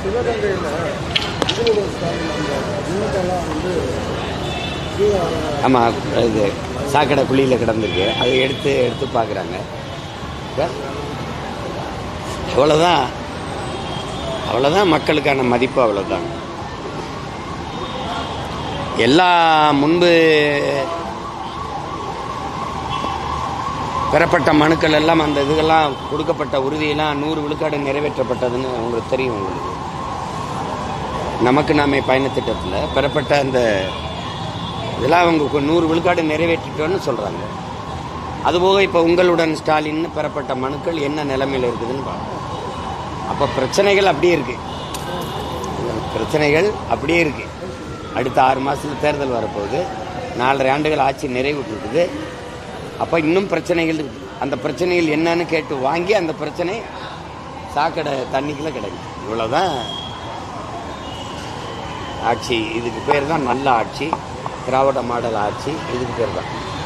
சிவகங்கையில் ஆமாம், இது சாக்கடை குழியில் கிடந்திருக்கு. அதை எடுத்து பார்க்குறாங்க. அவ்வளோதான் மக்களுக்கான மதிப்பு. அவ்வளோதான். எல்லா முன்பு பெறப்பட்ட மனுக்கள் எல்லாம் அந்த இதுகெல்லாம் கொடுக்கப்பட்ட உறுதியெல்லாம் 100 விழுக்காடு நிறைவேற்றப்பட்டதுன்னு உங்களுக்கு தெரியும். உங்களுக்கு நமக்கு நாமே பயணத்திட்டத்தில் பெறப்பட்ட அந்த இதெல்லாம் அவங்க 100 விழுக்காடு நிறைவேற்றிட்டோன்னு சொல்கிறாங்க. அதுபோக இப்போ உங்களுடன் ஸ்டாலின் பெறப்பட்ட மனுக்கள் என்ன நிலைமையில் இருக்குதுன்னு பார்க்கணும். அப்போ பிரச்சனைகள் அப்படியே இருக்குது. அடுத்த 6 மாதத்தில் தேர்தல் வரப்போகுது. 4.5 ஆண்டுகள் ஆட்சி நிறைவுட்டு இருக்குது. அப்போ இன்னும் பிரச்சனைகள் இருக்குது. அந்த பிரச்சனைகள் என்னன்னு கேட்டு வாங்கி அந்த பிரச்சனை சாக்கடை தண்ணிக்குள்ளே கிடைக்கும். இவ்வளோதான் ஆட்சி. இதுக்கு பேர் தான் நல்ல ஆட்சி, திராவிட மாடல் ஆட்சி. இதுக்கு பேர் தான்.